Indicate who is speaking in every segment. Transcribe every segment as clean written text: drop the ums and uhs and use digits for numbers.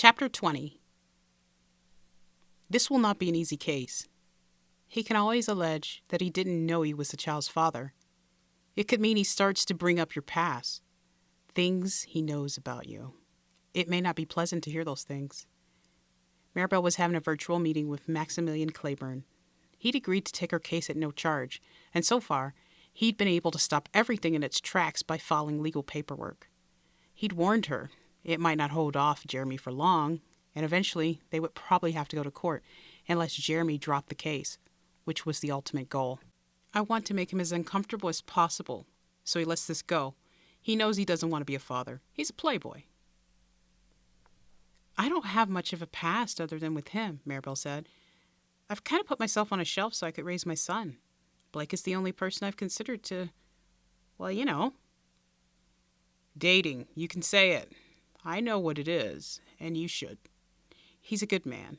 Speaker 1: Chapter 20. This will not be an easy case. He can always allege that he didn't know he was the child's father. It could mean he starts to bring up your past, things he knows about you. It may not be pleasant to hear those things. Maribel was having a virtual meeting with Maximilian Claiborne. He'd agreed to take her case at no charge, and so far, he'd been able to stop everything in its tracks by filing legal paperwork. He'd warned her it might not hold off Jeremy for long, and eventually they would probably have to go to court unless Jeremy dropped the case, which was the ultimate goal. I want to make him as uncomfortable as possible, so he lets this go. He knows he doesn't want to be a father. He's a playboy. I don't have much of a past other than with him, Maribel said. I've kind of put myself on a shelf so I could raise my son. Blake is the only person I've considered to, well, Dating, you can say it. I know what it is, and you should. He's a good man.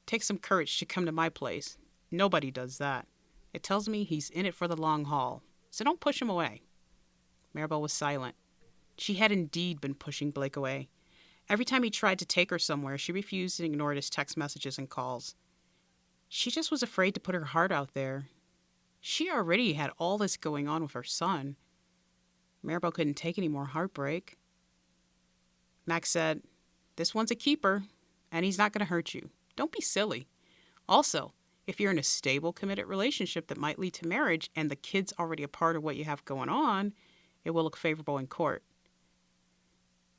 Speaker 1: Takes some courage to come to my place. Nobody does that. It tells me he's in it for the long haul, so don't push him away. Maribel was silent. She had indeed been pushing Blake away. Every time he tried to take her somewhere, she refused and ignored his text messages and calls. She just was afraid to put her heart out there. She already had all this going on with her son. Maribel couldn't take any more heartbreak. Max said, "This one's a keeper, and he's not going to hurt you. Don't be silly. Also, if you're in a stable, committed relationship that might lead to marriage and the kid's already a part of what you have going on, it will look favorable in court."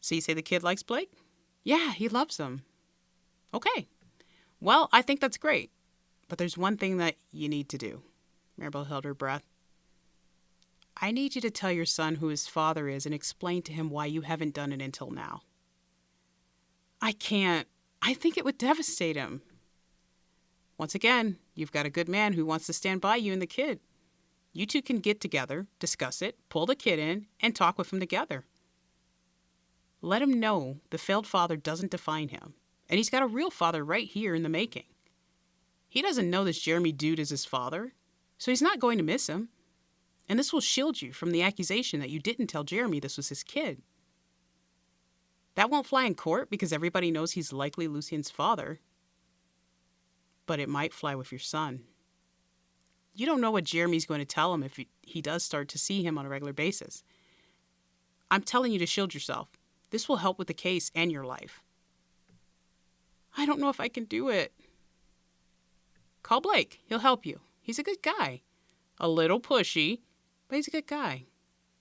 Speaker 1: So you say the kid likes Blake? Yeah, he loves him. Okay. Well, I think that's great. But there's one thing that you need to do. Maribel held her breath. I need you to tell your son who his father is and explain to him why you haven't done it until now. I can't. I think it would devastate him. Once again, you've got a good man who wants to stand by you and the kid. You two can get together, discuss it, pull the kid in, and talk with him together. Let him know the failed father doesn't define him, and he's got a real father right here in the making. He doesn't know this Jeremy dude is his father, so he's not going to miss him. And this will shield you from the accusation that you didn't tell Jeremy this was his kid. That won't fly in court because everybody knows he's likely Lucien's father. But it might fly with your son. You don't know what Jeremy's going to tell him if he does start to see him on a regular basis. I'm telling you to shield yourself. This will help with the case and your life. I don't know if I can do it. Call Blake. He'll help you. He's a good guy. A little pushy, but he's a good guy.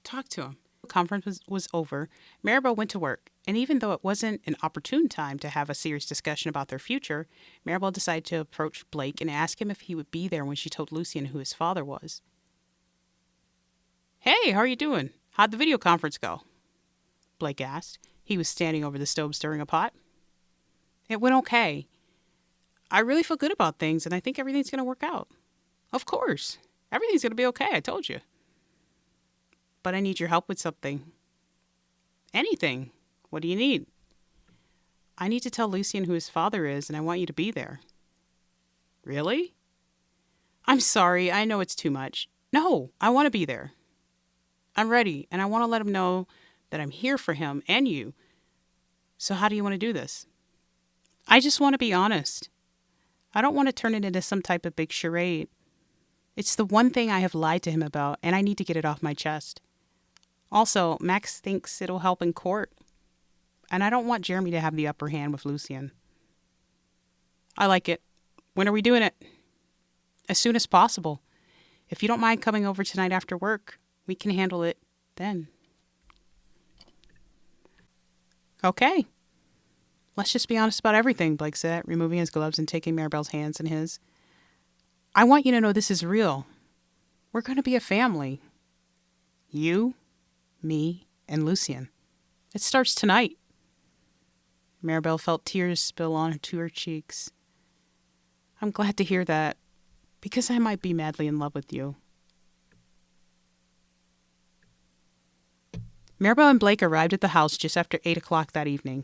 Speaker 1: Talk to him. The conference was over. Maribel went to work, and even though it wasn't an opportune time to have a serious discussion about their future, Maribel decided to approach Blake and ask him if he would be there when she told Lucien who his father was. Hey, how are you doing? How'd the video conference go? Blake asked. He was standing over the stove stirring a pot. It went okay. I really feel good about things, and I think everything's going to work out. Of course. Everything's going to be okay, I told you. But I need your help with something. Anything. What do you need? I need to tell Lucien who his father is, and I want you to be there. Really? I'm sorry, I know it's too much. No, I want to be there. I'm ready, and I want to let him know that I'm here for him and you. So how do you want to do this? I just want to be honest. I don't want to turn it into some type of big charade. It's the one thing I have lied to him about, and I need to get it off my chest. Also, Max thinks it'll help in court, and I don't want Jeremy to have the upper hand with Lucien. I like it. When are we doing it? As soon as possible. If you don't mind coming over tonight after work, we can handle it then. Okay. Let's just be honest about everything, Blake said, removing his gloves and taking Maribel's hands in his. I want you to know this is real. We're going to be a family. You, me, and Lucien. It starts tonight. Maribel felt tears spill onto her cheeks. I'm glad to hear that, because I might be madly in love with you. Maribel and Blake arrived at the house just after 8 o'clock that evening.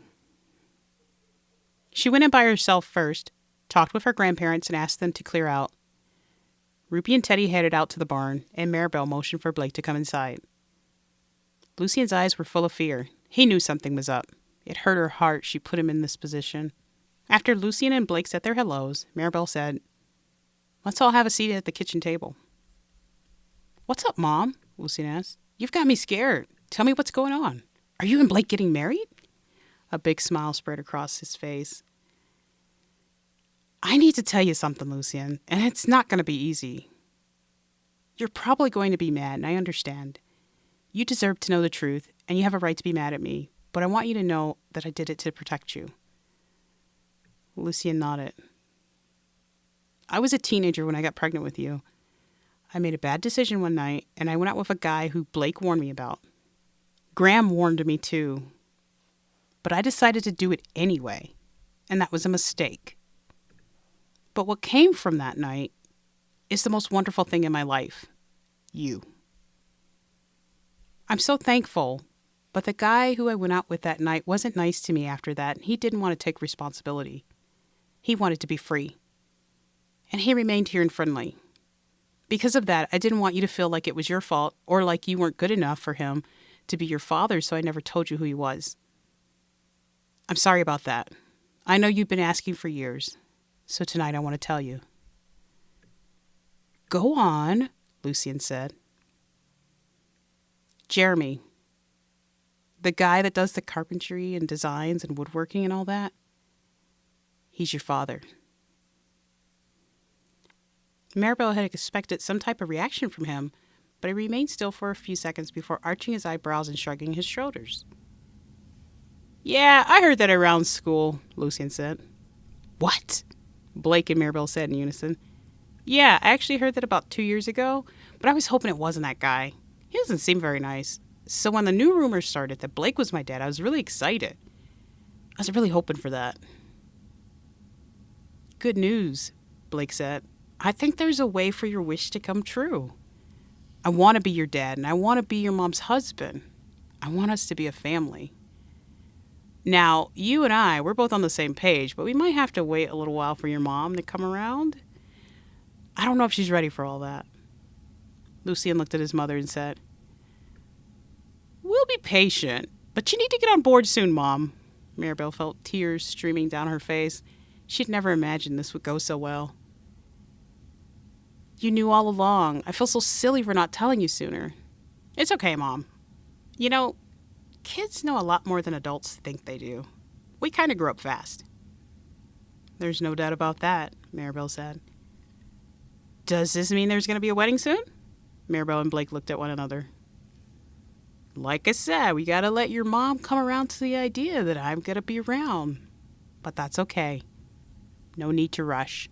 Speaker 1: She went in by herself first, talked with her grandparents, and asked them to clear out. Ruby and Teddy headed out to the barn, and Maribel motioned for Blake to come inside. Lucien's eyes were full of fear. He knew something was up. It hurt her heart she put him in this position. After Lucian and Blake said their hellos, Maribel said, "Let's all have a seat at the kitchen table." "What's up, Mom?" Lucian asked. "You've got me scared. Tell me what's going on. Are you and Blake getting married?" A big smile spread across his face. "I need to tell you something, Lucian, and it's not going to be easy. You're probably going to be mad, and I understand. You deserve to know the truth, and you have a right to be mad at me, but I want you to know that I did it to protect you." Lucian nodded. "I was a teenager when I got pregnant with you. I made a bad decision one night, and I went out with a guy who Blake warned me about. Graham warned me too. But I decided to do it anyway, and that was a mistake. But what came from that night is the most wonderful thing in my life. You. I'm so thankful, but the guy who I went out with that night wasn't nice to me after that, and he didn't want to take responsibility. He wanted to be free. And he remained here and friendly. Because of that, I didn't want you to feel like it was your fault or like you weren't good enough for him to be your father, so I never told you who he was. I'm sorry about that. I know you've been asking for years, so tonight I want to tell you." "Go on," Lucian said. "Jeremy, the guy that does the carpentry and designs and woodworking and all that, he's your father." Maribel had expected some type of reaction from him, but he remained still for a few seconds before arching his eyebrows and shrugging his shoulders. "Yeah, I heard that around school," Lucian said. "What?" Blake and Maribel said in unison. "Yeah, I actually heard that about 2 years ago, but I was hoping it wasn't that guy. He doesn't seem very nice. So when the new rumors started that Blake was my dad, I was really excited. I was really hoping for that." "Good news," Blake said. "I think there's a way for your wish to come true. I want to be your dad, and I want to be your mom's husband. I want us to be a family. Now, you and I, we're both on the same page, but we might have to wait a little while for your mom to come around. I don't know if she's ready for all that." Lucian looked at his mother and said, "We'll be patient, but you need to get on board soon, Mom." Maribel felt tears streaming down her face. She'd never imagined this would go so well. "You knew all along. I feel so silly for not telling you sooner." "It's okay, Mom. You know, kids know a lot more than adults think they do. We kind of grew up fast." "There's no doubt about that," Maribel said. "Does this mean there's going to be a wedding soon?" Maribel and Blake looked at one another. "Like I said, we got to let your mom come around to the idea that I'm going to be around. But that's okay. No need to rush."